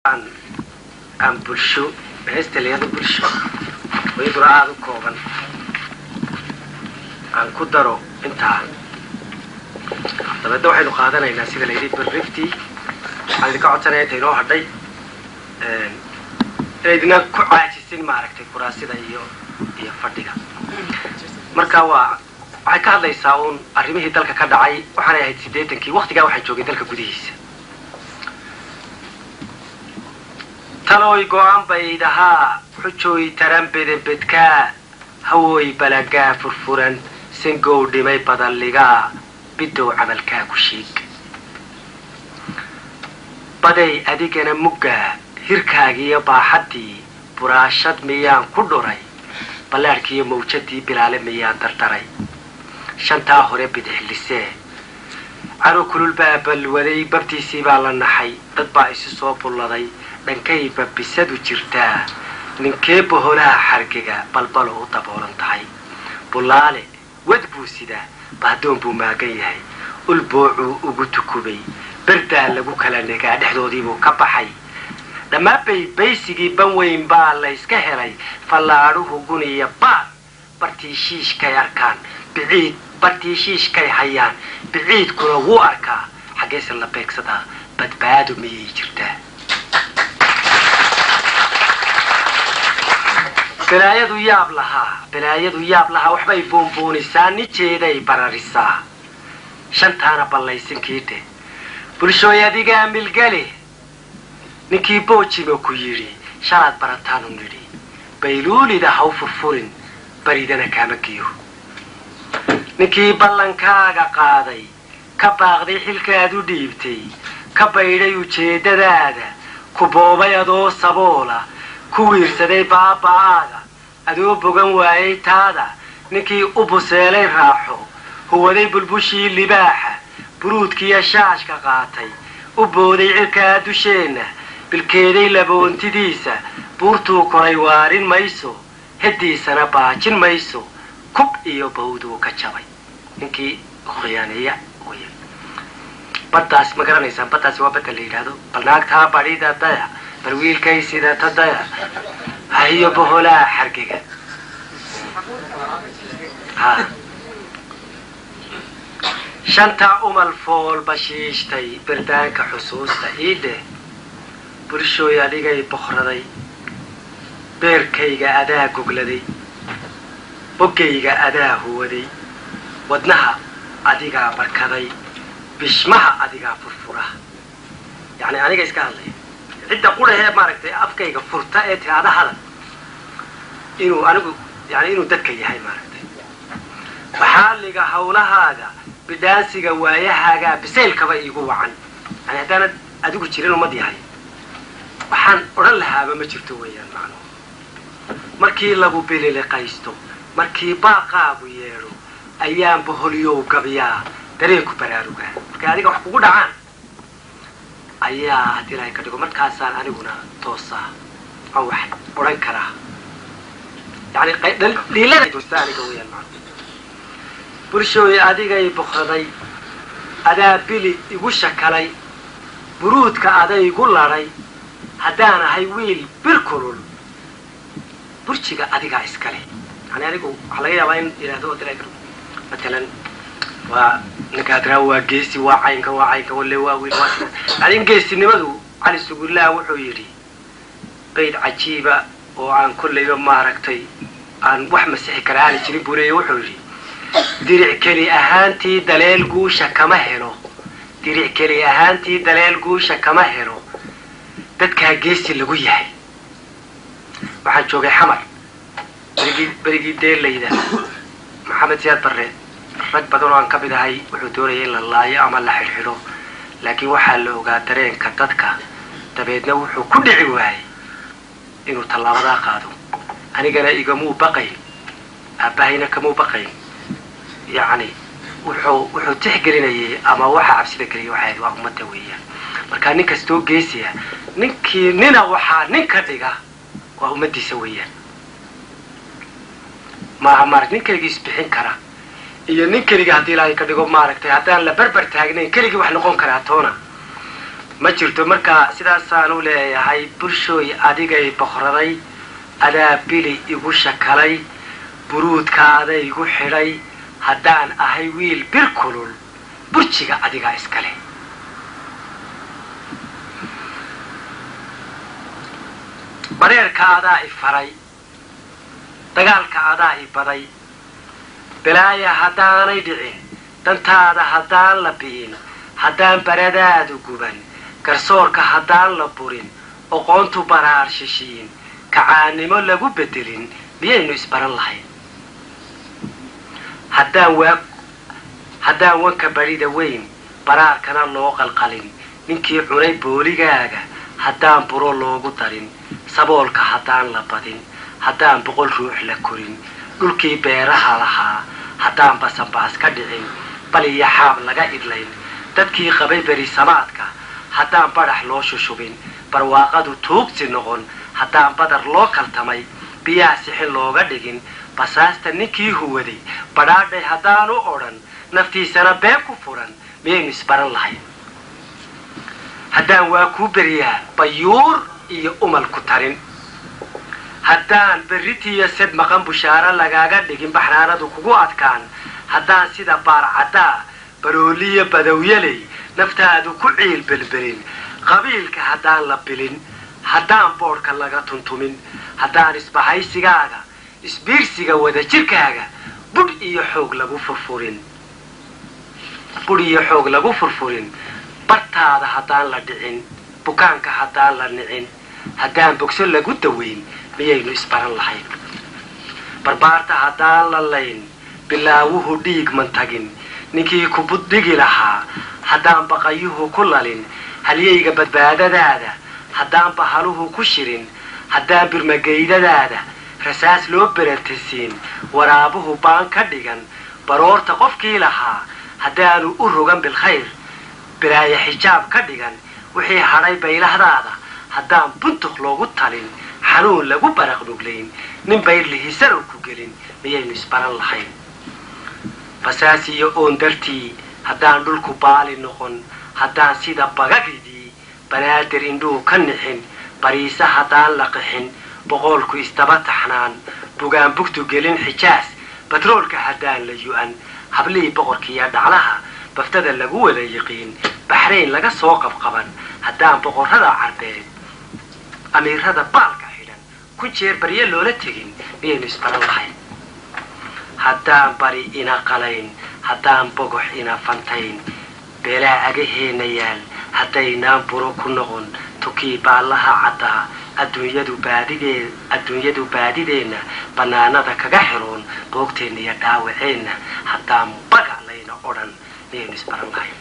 aan bulsho heestaliyada bulsho way duraad u kooban aan ku daro inta dabada waxaynu qaadanaynaa sida la yiri barrifti aan ka codsanay inoo hadhay idina ku caajisin maaragtay kuraasida iyo fadhiga marka waxay ka hadlaysaa arrimihii dalka ka dhacay waxaan ahayd 80kii waqtiga waxaan joogay dalka gudihiisa talooy go'aan baydaha xujooy taran bedka hawooy balaga furfuran singow dhimay badalliga bidow camalka ku sheeg baday adigana mugga hirkaagiyo baaxadii buraashad miyaan ku dhuray balaarkiyo mawjadii bilaale miyaan dardaray shantaa hore bidixlisee caro kulul baa balwaday babtiisii baa la naxay dad baa isu soo bulladay dhankay babisadu jirtaa ninkee boholaha xargiga balbalo u daboolan tahay bulaale wad buu sidaa baadoon buu maagan yahay ulboocuu ugu tukubay bardaa lagu kala negaa dhexdoodiibuu ka baxay dhammaan baysigii banweyn baa la iska helay fallaadhuhu guniya baad bartii shiishkay arkaan biciid bartii shiishkay hayaan biciidkuna wuu arkaa xaggeese la beegsadaa badbaado miyay jirtaa balaayadu yaab lahaa waxbay boonboonisaa nijeeday bararisaa shantaana ballaysinkiidhe bulshooy adigaa milgale ninkii boojima ku yidhi shalaad barataanu nidhi bayluulida haw furfurin baridana kaama giyo ninkii ballankaaga qaaday ka baaqday xilkaad u dhiibtay ka baydhay ujeeddadaada ku boobay adoo saboola ku wiirsaday baaba'aaga adoo bogan waayay taada ninkii u buseelay raaxo huwaday bulbushii libaaxa buruudkiiyo shaashka qaatay u booday cirkaa dusheenna bilkeeday laboontidiisa buurtuu koray waarin mayso heddiisana baajin mayso kub iyo bawduu ka jabay ninkii khiyaaneeya weeye baddaas ma garanaysaan baddaasi waa badda la yidhaahdo bal naagtaa badhida daya bal wiilkay sidata daya hayo boholaa xargiga shanta umal fool bashiishtay birdaanka xusuusta iidhe bulshooy adigay boqraday beerkayga adaa gogladay boggayga adaa huwaday wadnaha adigaa barkaday bishmaha adigaa furfura yacni aniga iska hadlaya cidda qurahee maaragtay afkayga furta ee tiraada hadal inuu dadka yahay maaragtay waxaaliga hawlahaaga bidhaansiga waayahaagaa bisaylkaba iigu wacan yani haddaanad adigu jirin umad yahay waxaan odhan lahaaba ma jirto weeyaan macnuhu markii lagu bililiqaysto markii baaqaagu yeedho ayaan boholyow gabiyaa dareenku baraarugaa markay adiga wax kugu dhacaan ayaa haddii ilaahay ka dhigo markaasaan aniguna toosaa aan wax odhan karaa yani dhiilada toosta aniga weeyaan macnuhu bulshooy adigay boqraday adaa bili igu shakalay buruudka adaygu ladhay haddaan ahay wiil bir kulul burjiga adigaa iskale yani anigu waxaa laga yaabaa in yidhaahdo matalan waa ninkaadraa waa geesi waa caynka walle waa wiil yani geesinimadu cali sugullaa wuxuu yidhi bayd cajiiba oo aan kollayba maaragtay aan wax masixi kara aani jirin buu leeya wuxuu yidhi diric keli ahaantii daleel guusha kama helo dadkaa geesi lagu yahay waxaan joogay xamar berigii deelayda maxamed siyaad barre rag badan oo aan ka mid ahay wuxuu doonayay in la laayo ama la xidhxidho laakiin waxaa la ogaa dareenka dadka dabeedna wuxuu ku dhici waayey inuu tallaabadaa qaado anigana igamuu baqayn aabbahayna kamuu baqayn yacni wuxuu tixgelinayay ama waxa cabsida geliyay waxay ahayd waa ummadda weeyaan markaa nin kastoo geesiya nina waxaa ninka dhiga waa ummaddiisa weeyaan maaha maaragt nin keligii isbixin kara iyo nin keliga haddii ilaahay ka dhigo maaragtay haddaan la barbar taagnayn keligii wax noqon karaa toona ma jirto markaa sidaasaan u leeyahay bulshooy adigay boqraday adaa bili igu shakalay buruudkaaday igu xidhay haddaan ahay wiil bir kulul burjiga adigaa iskale bareerka adaa i faray dagaalka adaa i baday belaaya haddaanay dhicin dantaada haddaan la bi'in haddaan baradaadu guban garsoorka haddaan la burin oqoontu baraar shishiin kacaannimo lagu bedelin miyaynu isbaran lahayn haddaan wanka barida weyn baraarkana loo qalqalin ninkii cunay booligaaga haddaan buro loogu darin saboolka haddaan la badin haddaan 100 ruux la korin dhulkii beeraha lahaa haddaan basanbaas ka dhicin bal iyo xaab laga idlayn dadkii qabay berisamaadka haddaan badax loo shushubin barwaaqadu tuugsi noqon haddaan badar loo kaltamay biyaa sixin looga dhigin basaasta ninkii huwaday badhaadhay haddaan u odhan naftiisana been ku furan miyaynu isbaran lahayn haddaan waa kuu beriyaa bayuur iyo umal ku tarin haddaan berritiiyo sed maqan bushaaro lagaaga dhigin baxnaanadu kugu adkaan haddaan sida baarcaddaa barooliyo badowyaley naftaadu ku ciil belbelin qabiilka haddaan la bilin haddaan boodhka laga tuntumin haddaan isbahaysigaaga isbiirsiga wada jirkaaga budh iyo xoog lagu furfurin bartaada haddaan la dhicin bukaanka haddaan la nicin haddaan bogso lagu daweyn miyaynu isbaran lahayn barbaarta haddaan la layn bilaawuhu dhiig mantagin ninkii ku buddhigi lahaa haddaan baqayuhu ku lalin halyayga badbaadadaada haddaan bahaluhu ku shirin haddaan birmageydadaada rasaas loo beratasiin waraabuhu baan ka dhigan baroorta qofkii lahaa haddaanu u rogan bilkhayr bilaaya xijaab ka dhigan wixii hadhay baylahdaada haddaan buntuq loogu talin xanuun lagu baraqnuglayn nin bayrlihiisanow ku gelin miyaynu isbaran lahayn basaas iyo oon dartii haddaan dhulku baali noqon haddaan sida bagagidii banaadir indhuhu ka nixin bariisa haddaan la qixin boqolku istaba taxnaan bugaan bugtu gelin xijaas batroolka haddaan la yu'an hablihii boqorkiiyo dhaclaha baftada lagu wada yiqiin baxrayn laga soo qabqaban haddaan boqorrada carbeed amiirada baalka xidhan ku jeer barye loola tegin miyaynu isbaran lahayn haddaan bari ina qalayn haddaan bogox ina fantayn beelaa agaheena yaal haddaynaan buro ku noqon tukii baallaha caddaa adduunyadu baadideenna bannaanada kaga xiroon boogteenna iyo dhaawaceenna haddaan baga layna odhan miyaynu isbaran lahayn